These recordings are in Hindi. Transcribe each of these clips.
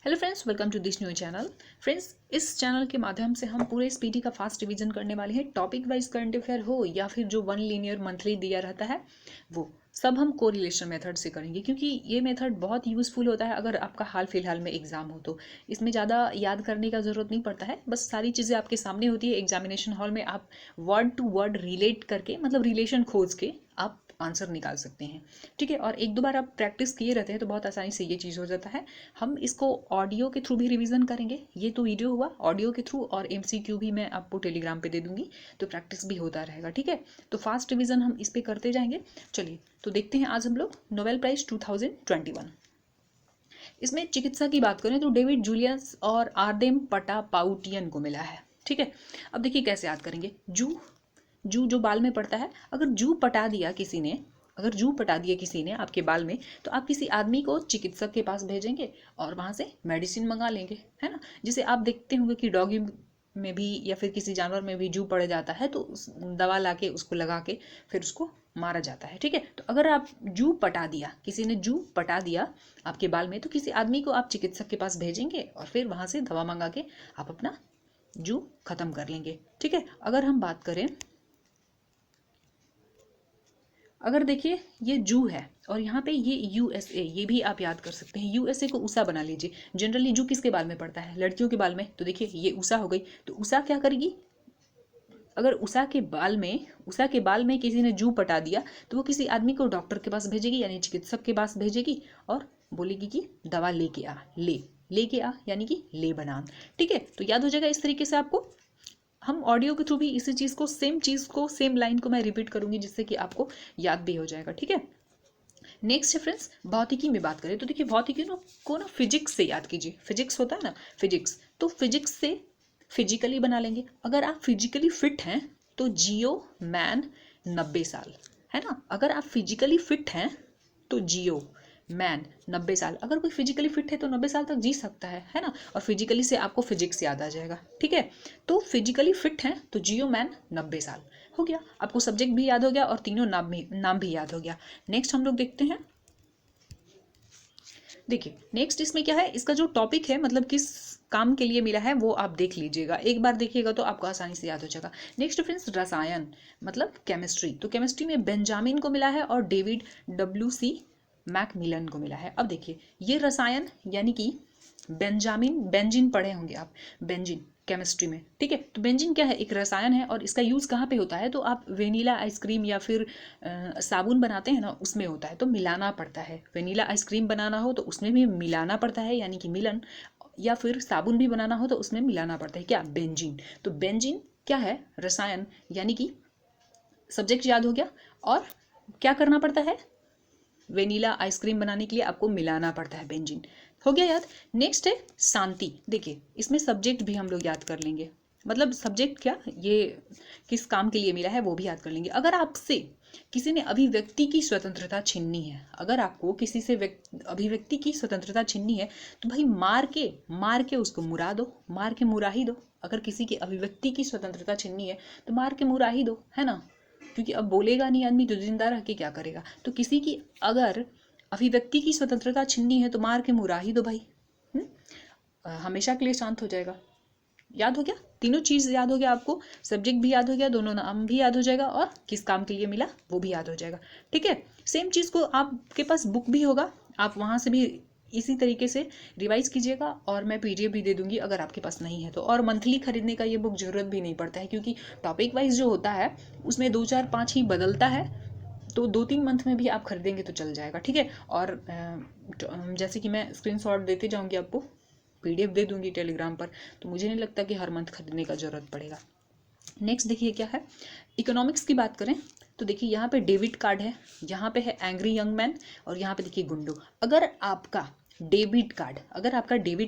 Hello friends, welcome to this new channel. Friends, इस चैनल के माध्यम से हम पूरे स्पीडी का फास्ट रिवीजन करने वाले हैं। टॉपिक वाइज करंट अफेयर हो या फिर जो वन लीनियर मंथली दिया रहता है वो सब हम कोरिलेशन मेथड से करेंगे, क्योंकि ये मेथड बहुत यूज़फुल होता है अगर आपका हाल फिलहाल में एग्जाम हो तो। इसमें ज़्यादा याद करने का ज़रूरत नहीं पड़ता है, बस सारी चीज़ें आपके सामने होती है। एग्जामिनेशन हॉल में आप वर्ड टू वर्ड रिलेट करके, मतलब रिलेशन खोज के आप आंसर निकाल सकते हैं। ठीक है, और एक दो बार आप प्रैक्टिस किए रहते हैं तो बहुत आसानी से ये चीज़ हो जाता है। हम इसको ऑडियो के थ्रू भी रिवीजन करेंगे। ये तो वीडियो हुआ, ऑडियो के थ्रू और एमसीक्यू भी मैं आपको टेलीग्राम पे दे दूंगी, तो प्रैक्टिस भी होता रहेगा। ठीक है, तो फास्ट रिवीजन हम इस पे करते जाएंगे। चलिए तो देखते हैं आज हम लोग नोबेल प्राइज 2021। इसमें चिकित्सा की बात करें तो डेविड जूलियस और आर्देम पटापाउटियन को मिला है। ठीक है, अब देखिए कैसे याद करेंगे। जू जू जो बाल में पड़ता है, अगर जू पटा दिया किसी ने, अगर जू पटा दिया किसी ने आपके बाल में, तो आप किसी आदमी को चिकित्सक के पास भेजेंगे और वहाँ से मेडिसिन मंगा लेंगे, है ना। जिसे आप देखते होंगे कि डॉगी में भी या फिर किसी जानवर में भी जू पड़ जाता है तो दवा ला के उसको लगा के फिर उसको मारा जाता है। ठीक है, तो अगर आप जू पटा दिया, किसी ने जू पटा दिया आपके बाल में, तो किसी आदमी को आप चिकित्सक के पास भेजेंगे और फिर वहाँ से दवा मंगा के आप अपना जू खत्म कर लेंगे। ठीक है, अगर हम बात करें, अगर देखिए ये जू है और यहाँ पे ये यूएसए, ये भी आप याद कर सकते हैं। यूएसए को उषा बना लीजिए। जनरली जू किसके बाल में पड़ता है? लड़कियों के बाल में। तो देखिए ये उषा हो गई, तो उषा क्या करेगी? अगर उषा के बाल में किसी ने जू पटा दिया तो वो किसी आदमी को डॉक्टर के पास भेजेगी, यानी चिकित्सक के पास भेजेगी और बोलेगी कि दवा लेके आ, लेके आ, यानी कि ले बना। ठीक है, तो याद हो जाएगा इस तरीके से आपको। हम ऑडियो के थ्रू भी इसी चीज़ को सेम लाइन को मैं रिपीट करूंगी, जिससे कि आपको याद भी हो जाएगा। ठीक है, नेक्स्ट है फ्रेंड्स, भौतिकी में बात करें तो देखिए भौतिकी को ना फिजिक्स से याद कीजिए। फिजिक्स होता है ना, फिजिक्स, तो फिजिक्स से फिजिकली बना लेंगे। अगर आप फिजिकली फिट हैं तो जियो मैन 90 साल, है ना। अगर आप फिजिकली फिट हैं तो जियो मैन 90 साल। अगर कोई फिजिकली फिट है तो 90 साल तक जी सकता है ना। और फिजिकली से आपको फिजिक्स याद आ जाएगा। ठीक है, तो फिजिकली फिट है तो जियो मैन 90 साल हो गया। आपको सब्जेक्ट भी याद हो गया और तीनों नाम भी याद हो गया। नेक्स्ट हम लोग देखते हैं। देखिए नेक्स्ट इसमें क्या है, इसका जो टॉपिक है, मतलब किस काम के लिए मिला है वो आप देख लीजिएगा। एक बार देखिएगा तो आपको आसानी से याद हो जाएगा। नेक्स्ट फ्रेंड्स, रसायन मतलब केमिस्ट्री, तो केमिस्ट्री में बेंजामिन को मिला है और डेविड WC मैकमिलन को मिला है। अब देखिए ये रसायन यानी कि बेंजीन पढ़े होंगे आप, बेंजीन केमिस्ट्री में। ठीक है, तो बेंजीन क्या है? एक रसायन है और इसका यूज़ कहाँ पे होता है? तो आप वेनीला आइसक्रीम या फिर साबुन बनाते हैं ना, उसमें होता है, तो मिलाना पड़ता है। वेनीला आइसक्रीम बनाना हो तो उसमें भी मिलाना पड़ता है, यानी कि मिलन, या फिर साबुन भी बनाना हो तो उसमें मिलाना पड़ता है क्या? बेंजीन। तो बेंजीन क्या है? रसायन, यानी कि सब्जेक्ट याद हो गया। और क्या करना पड़ता है? वेनीला आइसक्रीम बनाने के लिए आपको मिलाना पड़ता है बेंजीन। हो गया याद। नेक्स्ट है शांति। देखिए इसमें सब्जेक्ट भी हम लोग याद कर लेंगे, मतलब सब्जेक्ट क्या, ये किस काम के लिए मिला है वो भी याद कर लेंगे। अगर आपसे किसी ने अभिव्यक्ति की स्वतंत्रता छीननी है, अगर आपको किसी से अभिव्यक्ति की स्वतंत्रता छीननी है तो भाई मार के उसको मुरा दो, मार के मुरा ही दो। अगर किसी की अभिव्यक्ति की स्वतंत्रता छीननी है तो मार के मुरा ही दो, है ना। क्योंकि अब बोलेगा नहीं आदमी तो जिंदा रह के क्या करेगा। तो किसी की अगर अभिव्यक्ति की स्वतंत्रता छीननी है तो मार के मुरा ही दो भाई। हमेशा के लिए शांत हो जाएगा। याद हो गया, तीनों चीज़ याद हो गया आपको, सब्जेक्ट भी याद हो गया, दोनों नाम भी याद हो जाएगा और किस काम के लिए मिला वो भी याद हो जाएगा। ठीक है, सेम चीज़ को आपके पास बुक भी होगा, आप वहाँ से भी इसी तरीके से रिवाइज कीजिएगा और मैं PDF भी दे दूंगी अगर आपके पास नहीं है तो। और मंथली खरीदने का ये बुक जरूरत भी नहीं पड़ता है, क्योंकि टॉपिक वाइज जो होता है उसमें 2 4 5 ही बदलता है, तो 2 3 मंथ में भी आप खरीदेंगे तो चल जाएगा। ठीक है, और जैसे कि मैं स्क्रीनशॉट देते जाऊंगी आपको, PDF दे दूंगी टेलीग्राम पर, तो मुझे नहीं लगता कि हर मंथ खरीदने का ज़रूरत पड़ेगा। नेक्स्ट देखिए क्या है, इकोनॉमिक्स की बात करें तो देखिए यहाँ पे डेबिट कार्ड है, यहाँ पे है एंग्री यंग मैन और यहाँ पे देखिए गुंडो। अगर आपका डेबिट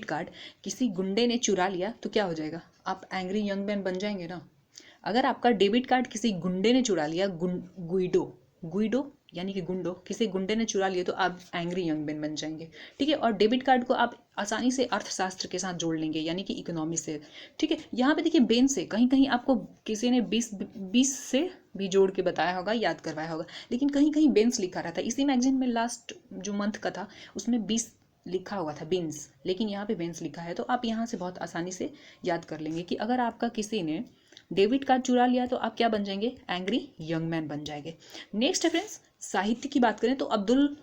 कार्ड किसी गुंडे ने चुरा लिया तो क्या हो जाएगा? आप एंग्री यंग मैन बन जाएंगे ना। अगर आपका डेबिट कार्ड किसी गुंडे ने चुरा लिया, गुइडो यानी कि गुंडो, किसी गुंडे ने चुरा लिया तो आप एंग्री यंग मैन बन जाएंगे। ठीक है, और डेबिट कार्ड को आप आसानी से अर्थशास्त्र के साथ जोड़ लेंगे, यानी कि इकोनॉमी से। ठीक है, यहाँ पे देखिए बेन से कहीं कहीं आपको किसी ने 20 से भी जोड़ के बताया होगा, याद करवाया होगा, लेकिन कहीं कहीं बेंस लिखा रहता है। इसी मैगजीन में लास्ट जो मंथ का था उसमें 20 लिखा हुआ था बीन्स, लेकिन यहाँ पे बेंस लिखा है, तो आप यहाँ से बहुत आसानी से याद कर लेंगे कि अगर आपका किसी ने डेबिट कार्ड चुरा लिया तो आप क्या बन जाएंगे, एंग्री यंग मैन बन जाएंगे। नेक्स्ट है फ्रेंड्स, साहित्य की बात करें तो अब्दुल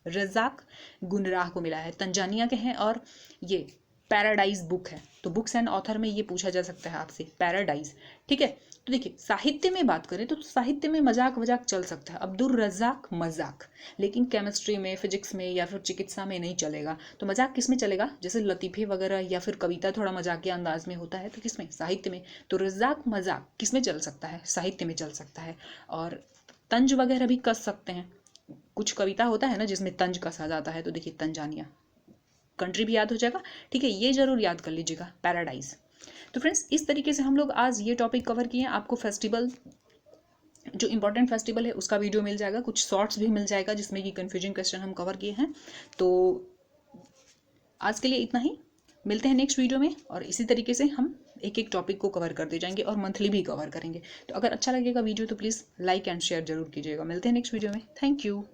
रज़ाक गुनराह को मिला है, तंजानिया के हैं, और ये पैराडाइज बुक है। तो बुक्स एंड ऑथर में ये पूछा जा सकता है आपसे, पैराडाइज, ठीक है। तो देखिए साहित्य में बात करें तो साहित्य में मजाक वजाक चल सकता है, अब्दुल रज़ाक मजाक, लेकिन केमिस्ट्री में, फिजिक्स में या फिर चिकित्सा में नहीं चलेगा। तो मजाक किस में चलेगा, जैसे लतीफ़े वगैरह या फिर कविता थोड़ा मजाकिया अंदाज में होता है, तो किस में, साहित्य में। तो रज़ाक मजाक किस में चल सकता है, साहित्य में चल सकता है। और तंज वगैरह भी कस सकते हैं, कुछ कविता होता है ना जिसमें तंज कसा जाता है, तो देखिए तंजानिया, कंट्री भी याद हो जाएगा, ठीक है। ये जरूर याद कर लीजिएगा, पैराडाइज। तो फ्रेंड्स इस तरीके से हम लोग आज ये टॉपिक कवर किए हैं। आपको फेस्टिवल, जो इंपॉर्टेंट फेस्टिवल है उसका वीडियो मिल जाएगा, कुछ शॉर्ट्स भी मिल जाएगा जिसमें कि कन्फ्यूजिंग क्वेश्चन हम कवर किए हैं। तो आज के लिए इतना ही, मिलते हैं नेक्स्ट वीडियो में, और इसी तरीके से हम एक एक टॉपिक को कवर करते जाएंगे और मंथली भी कवर करेंगे। तो अगर अच्छा लगेगा वीडियो तो प्लीज़ लाइक एंड शेयर जरूर कीजिएगा। मिलते हैं नेक्स्ट वीडियो में, थैंक यू।